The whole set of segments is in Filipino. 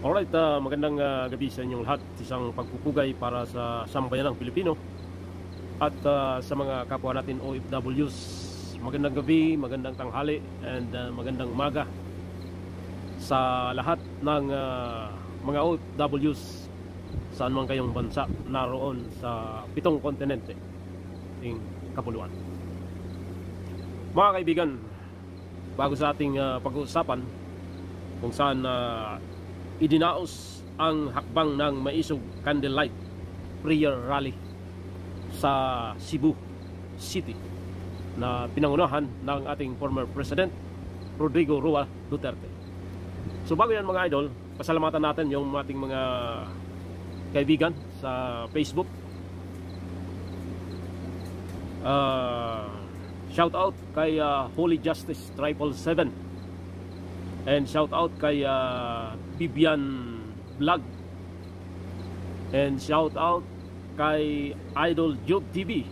Alright, magandang gabi sa inyong lahat. Isang pagpupugay para sa sambayanang Pilipino at sa mga kapwa natin OFWs. Magandang gabi, magandang tanghali, and magandang umaga sa lahat ng mga OFWs saan man kayong bansa naroon sa 7 kontinente ng kapuluan. Mga kaibigan, bago sa ating pag-uusapan kung saan idinaos ang hakbang ng Maisog Candlelight Prayer Rally sa Cebu City na pinangunahan ng ating former President Rodrigo Roa Duterte. So bago yan mga idol, pasalamatan natin yung ating mga kaibigan sa Facebook. Shout out kay Holy Justice 777 and shout out kay Bibian Vlog, and shout out kay Idol Job TV,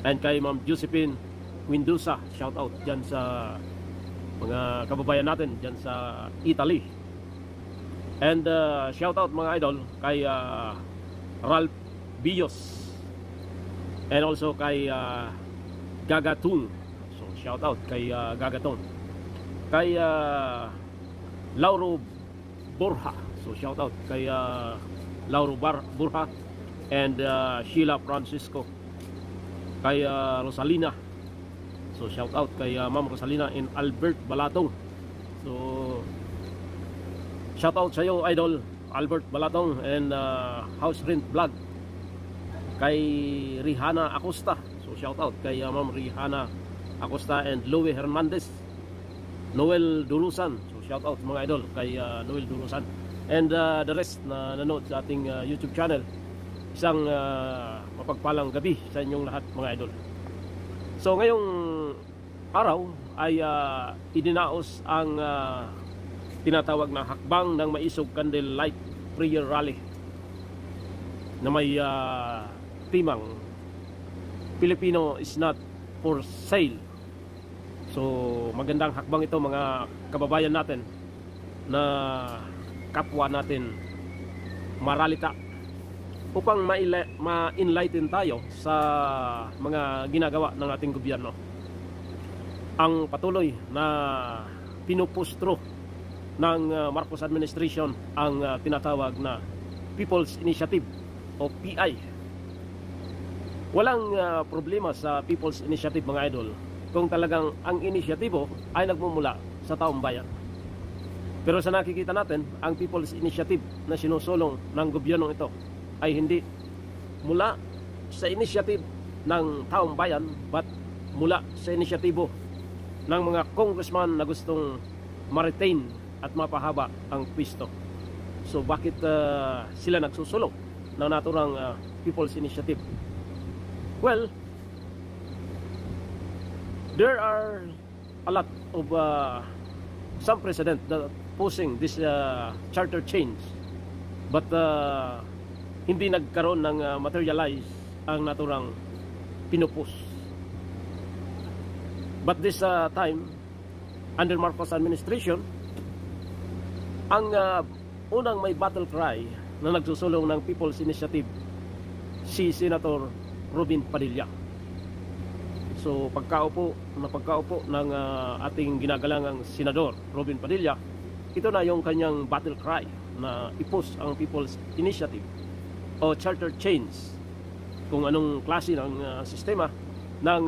and kay Ma'am Josephine Windusa. Shout out dyan sa mga kababayan natin dyan sa Italy. And shout out mga idol kay Ralph Bios, and also kay Gagatun. So shout out kay Gagatun, kay Lauro Borja. So shout out kay Lauro Borja and Sheila Francisco, kay Rosalina. So shout out kay Ma'am Rosalina and Albert Balatong. So shout out sa iyo idol Albert Balatong and House Rent Vlog, kay Rihanna Acosta. So shout out kay Ma'am Rihanna Acosta and Louie Hernandez, Noel Durusan. So shout out mga idol kay Noel Durusan and the rest na nanood sa ating YouTube channel. Isang mapagpalang gabi sa inyong lahat mga idol. So ngayong araw ay idinaos ang tinatawag na hakbang ng Maisog Candlelight Prayer Rally na may timang Filipino is not for sale. So magandang hakbang ito mga kababayan natin na kapwa natin maralita upang ma-enlighten tayo sa mga ginagawa ng ating gobyerno. Ang patuloy na pinupustro ng Marcos administration ang tinatawag na People's Initiative o PI. Walang problema sa People's Initiative mga idol kung talagang ang inisyatibo ay nagmumula sa taong bayan. Pero sa nakikita natin, ang People's Initiative na sinusulong ng gobyernong ito ay hindi mula sa initiative ng taong bayan, but mula sa inisyatibo ng mga congressman na gustong ma-retain at mapahaba ang pwesto. So bakit sila nagsusulong ng naturang People's Initiative? Well, there are a lot of some precedent that posing this charter change, but hindi nagkaroon ng materialize ang naturang pinupos. But this time, under Marcos administration, ang unang may battle cry na nagsusulong ng People's Initiative si Senator Robin Padilla. So pagkaupo ng ating ginagalangang Senador Robin Padilla, ito na yung kanyang battle cry na ipos ang People's Initiative o charter change, kung anong klase ng sistema ng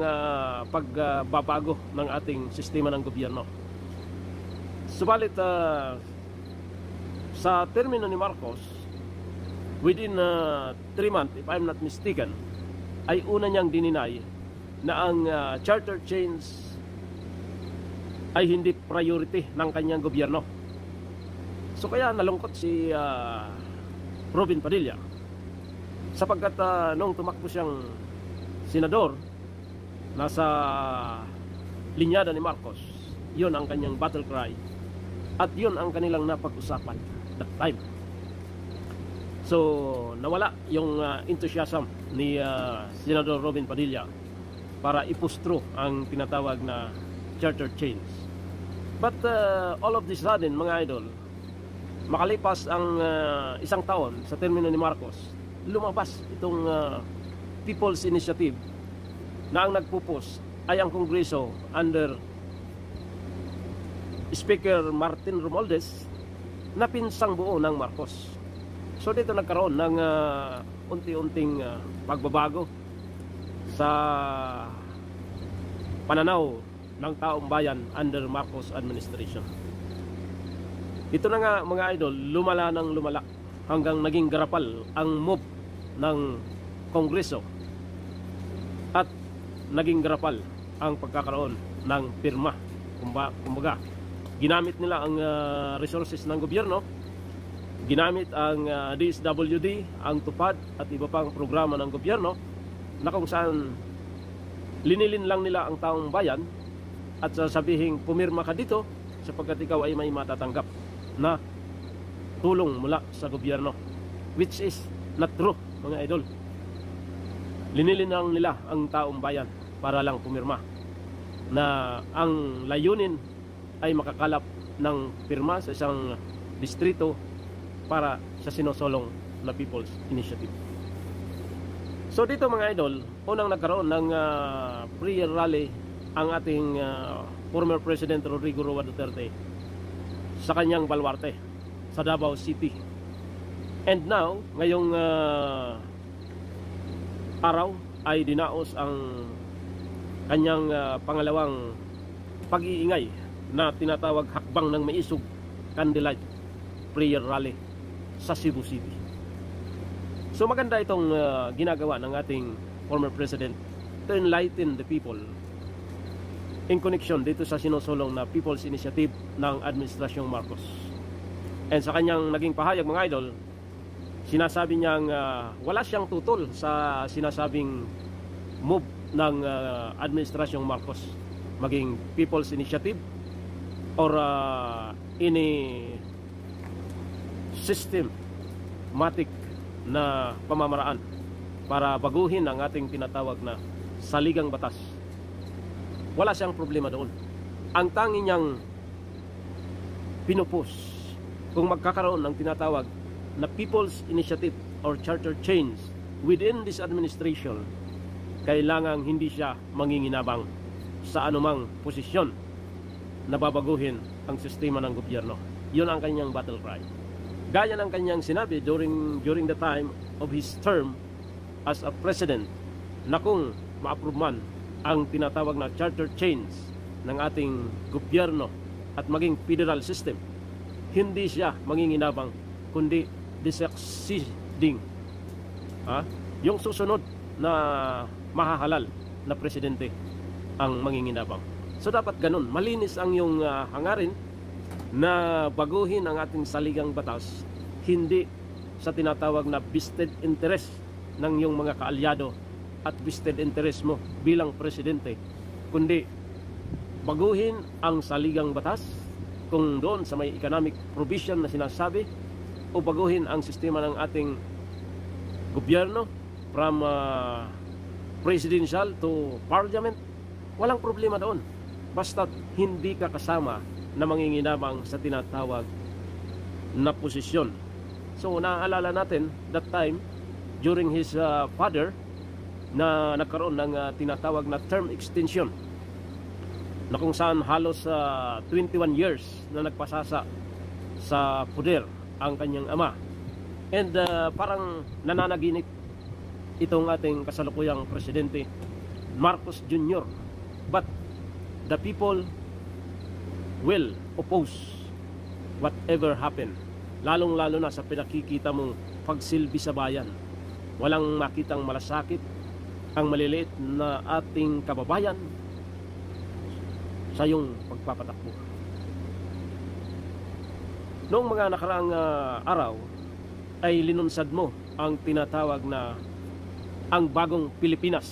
pagbabago ng ating sistema ng gobyerno. Subalit sa termino ni Marcos, within 3 months, if I'm not mistaken, ay una niyang dininay na ang charter change ay hindi priority ng kanyang gobyerno. So kaya nalungkot si Robin Padilla, sapagkat nung tumakbo siyang senador, nasa linyada ni Marcos, yun ang kanyang battle cry at yun ang kanilang napag-usapan that time. So nawala yung enthusiasm ni Senador Robin Padilla para ipustro ang tinatawag na charter change. But all of this sudden mga idol, makalipas ang isang taon sa termino ni Marcos, lumabas itong People's Initiative na ang nagpupos ay ang Kongreso under Speaker Martin Romualdez na pinsang buo ng Marcos. So dito nagkaroon ng unti-unting pagbabago sa pananaw ng taong bayan under Marcos administration. Ito na nga mga idol, lumala ng lumala hanggang naging garapal ang move ng Kongreso at naging garapal ang pagkakaroon ng pirma. Kumbaga, ginamit nila ang resources ng gobyerno, ginamit ang DSWD, ang tupad at iba pang programa ng gobyerno na kung saan linilin lang nila ang taong bayan at sasabihin pumirma ka dito sapagkat ikaw ay may matatanggap na tulong mula sa gobyerno, which is not true mga idol. Linilin nila ang taong bayan para lang pumirma na ang layunin ay makakalap ng pirma sa isang distrito para sa sinusulong na People's Initiative. So dito mga idol, unang nagkaroon ng prayer rally ang ating former President Rodrigo Roa Duterte sa kanyang baluarte sa Davao City. And now, ngayong araw ay dinaos ang kanyang pangalawang pag-iingay na tinatawag Hakbang ng Maisog Candlelight Prayer Rally sa Cebu City. So maganda itong ginagawa ng ating former President to enlighten the people in connection dito sa sinusulong na People's Initiative ng Administrasyong Marcos. And sa kanyang naging pahayag mga idol, sinasabi niyang wala siyang tutol sa sinasabing move ng Administrasyong Marcos, maging People's Initiative or any systematic na pamamaraan para baguhin ang ating tinatawag na saligang batas. Wala siyang problema doon. Ang tangi niyang pinupos kung magkakaroon ng tinatawag na People's Initiative or Charter Change within this administration, kailangang hindi siya manginginabang sa anumang posisyon na babaguhin ang sistema ng gobyerno. Yun ang kanyang battle cry. Gaya ng kanyang sinabi during the time of his term as a president na kung ma-approve man ang tinatawag na charter change ng ating gobyerno at maging federal system, hindi siya manginginabang kundi succeeding yung susunod na mahahalal na presidente ang manginginabang. So dapat ganun, malinis ang yung hangarin na baguhin ang ating saligang batas, hindi sa tinatawag na vested interest ng yung mga kaalyado at vested interest mo bilang presidente, kundi baguhin ang saligang batas kung doon sa may economic provision na sinasabi, o baguhin ang sistema ng ating gobyerno from presidential to parliament. Walang problema doon, basta hindi ka kasama na manginginabang sa tinatawag na posisyon. So naaalala natin that time during his father na nagkaroon ng tinatawag na term extension na kung saan halos 21 years na nagpasasa sa poder ang kanyang ama. And parang nananaginip itong ating kasalukuyang presidente Marcos Jr. But the people will oppose whatever happen, lalong-lalo na sa pinakikita mong pagsilbi sa bayan. Walang makitang malasakit ang maliliit na ating kababayan sa iyong pagpapatakbo. Noong mga nakaraang araw ay linunsad mo ang tinatawag na ang bagong Pilipinas.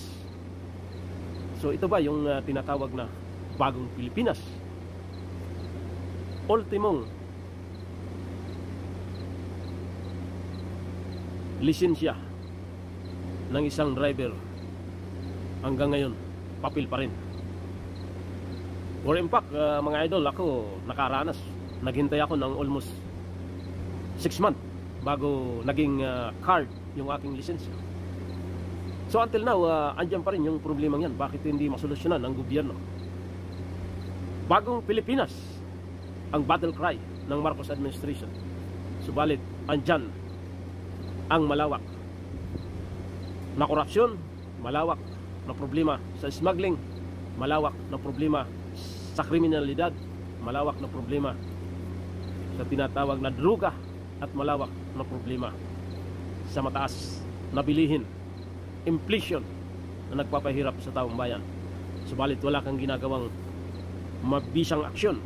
So ito ba yung tinatawag na bagong Pilipinas? Ultimong lisensya ng isang driver hanggang ngayon papel pa rin. For impact mga idol, ako nakaranas, naghintay ako ng almost 6 months bago naging card yung aking lisensya. So until now, andyan pa rin yung problemang yan. Bakit hindi masolusyonan ng gobyerno? Bagong Pilipinas ang battle cry ng Marcos administration. Subalit, andyan ang malawak na korupsyon, malawak na problema sa smuggling, malawak na problema sa kriminalidad, malawak na problema sa tinatawag na droga, at malawak na problema sa mataas na bilihin, inflation na nagpapahirap sa taong bayan. Subalit wala kang ginagawang mabisang aksyon.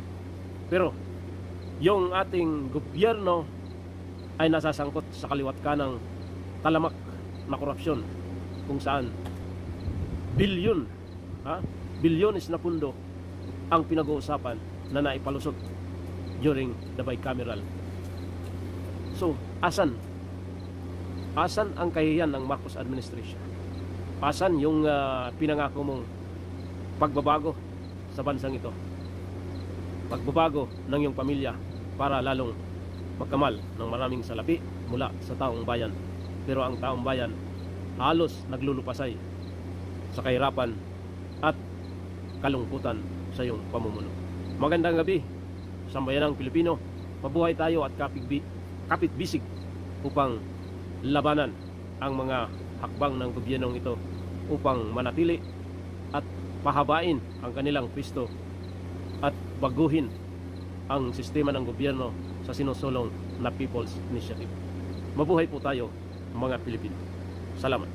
Pero yung ating gobyerno ay nasasangkot sa kaliwat kanang talamak na korupsyon, kung saan bilyones na pundo ang pinag-uusapan na naipalusot during the bicameral. So, asan ang kahihiyan ng Marcos administration? Asan yung pinangako mong pagbabago sa bansang ito? Pagbabago ng iyong pamilya para lalong magkamal ng maraming salapi mula sa taong bayan. Pero ang taong bayan halos naglulupasay sa kahirapan at kalungkutan sa iyong pamumuno. Magandang gabi, sambayanang Pilipino. Mabuhay tayo at kapit-bisig upang labanan ang mga hakbang ng gobyernong ito upang manatili at pahabain ang kanilang pwesto at baguhin ang sistema ng gobyerno sa sinusulong na People's Initiative. Mabuhay po tayo, mga Pilipino. Salamat.